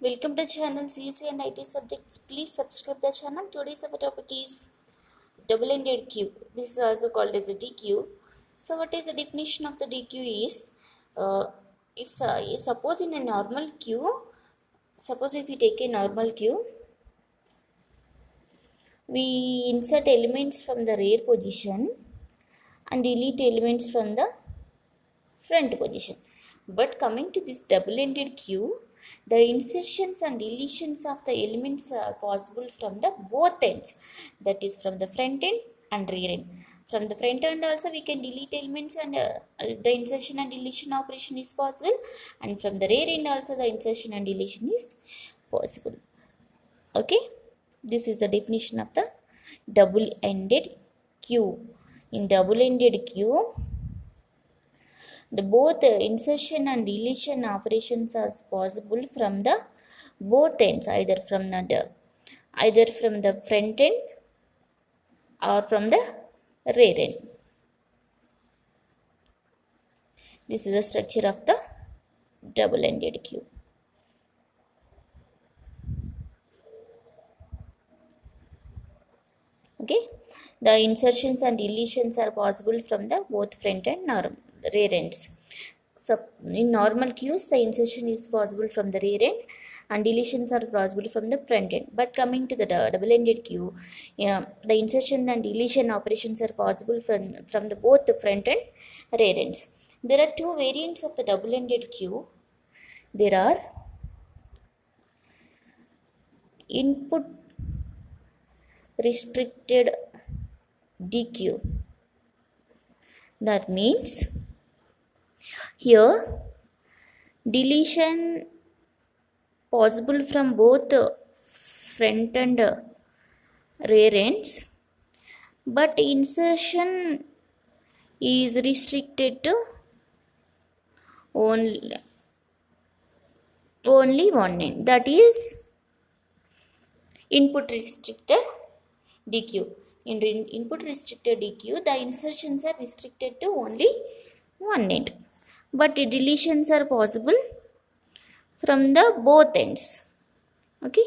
Welcome to channel CC and IT subjects. Please subscribe the channel. Today's our topic is double-ended queue. This is also called as a deque. So what is the definition of the deque is, uh, suppose in a normal queue, suppose if we take a normal queue, we insert elements from the rear position and delete elements from the front position. But coming to this double-ended queue, the insertions and deletions of the elements are possible from the both ends. That is from the front end and rear end. From the front end also we can delete elements and the insertion and deletion operation is possible. And from the rear end also the insertion and deletion is possible. Okay. This is the definition of the double-ended queue. In double-ended queue, the both insertion and deletion operations are possible from the both ends, either from the front end or from the rear end. This is the structure of the double-ended queue. Okay, the insertions and deletions are possible from the both front end or rear ends. So in normal queues, the insertion is possible from the rear end and deletions are possible from the front end. But coming to the double-ended queue, yeah, the insertion and deletion operations are possible from the both the front and rear ends. There are two variants of the double-ended queue. There are input restricted deque. That means here deletion possible from both front and rear ends, but insertion is restricted to only one end, that is input restricted deque. In input restricted deque, the insertions are restricted to only one end, but the deletions are possible from the both ends. Okay.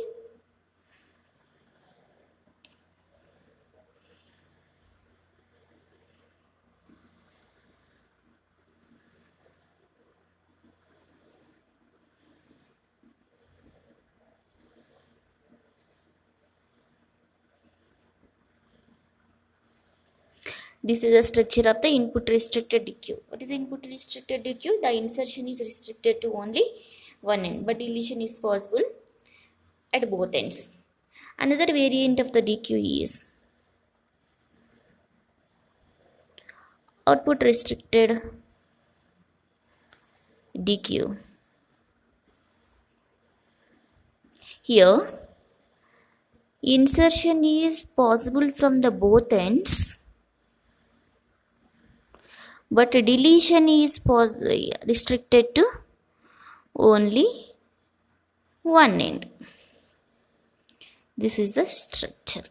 This is the structure of the input restricted deque. What is input restricted deque? The insertion is restricted to only one end, but deletion is possible at both ends. Another variant of the deque is output restricted deque. Here, insertion is possible from the both ends, but deletion is restricted to only one end. This is the structure.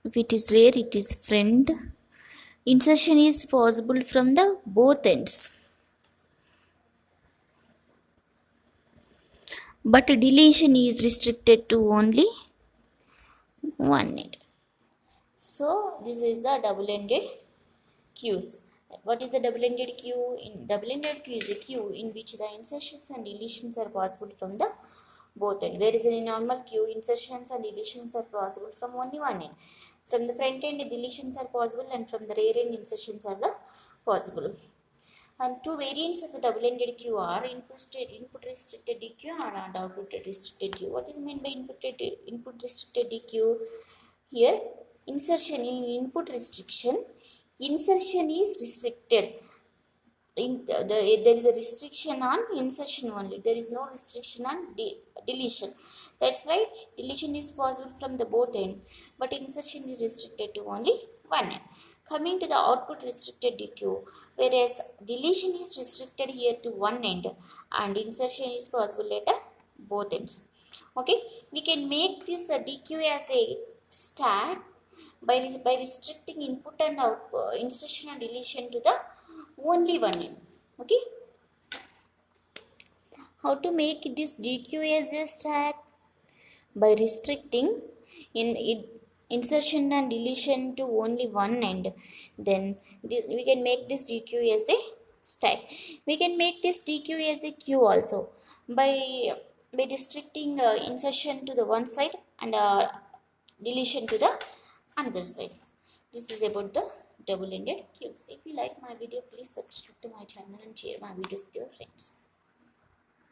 If it is rear, it is front. Insertion is possible from the both ends, but deletion is restricted to only one end. So this is the double-ended queues. What is the double-ended queue? In double-ended queue is a queue in which the insertions and deletions are possible from the both end. Whereas in a normal queue, insertions and deletions are possible from only one end. From the front end, deletions are possible, and from the rear end, insertions are possible. And two variants of the double-ended queue are input restricted deque and output restricted queue. What is meant by input restricted deque? Here, insertion in input restriction, insertion is restricted. There is a restriction on insertion only. There is no restriction on deletion. That's why deletion is possible from the both end, but insertion is restricted to only one end. Coming to the output restricted deque, whereas deletion is restricted here to one end and insertion is possible at both ends. Okay, we can make this deque as a stack by restricting input and output, insertion and deletion to the only one end. Okay. How to make this deque as a stack? By restricting in insertion and deletion to only one end, then this we can make this deque as a stack. We can make this deque as a queue also by restricting insertion to the one side and deletion to the another side. This is about the double-ended queues. If you like my video, please subscribe to my channel and share my videos with your friends.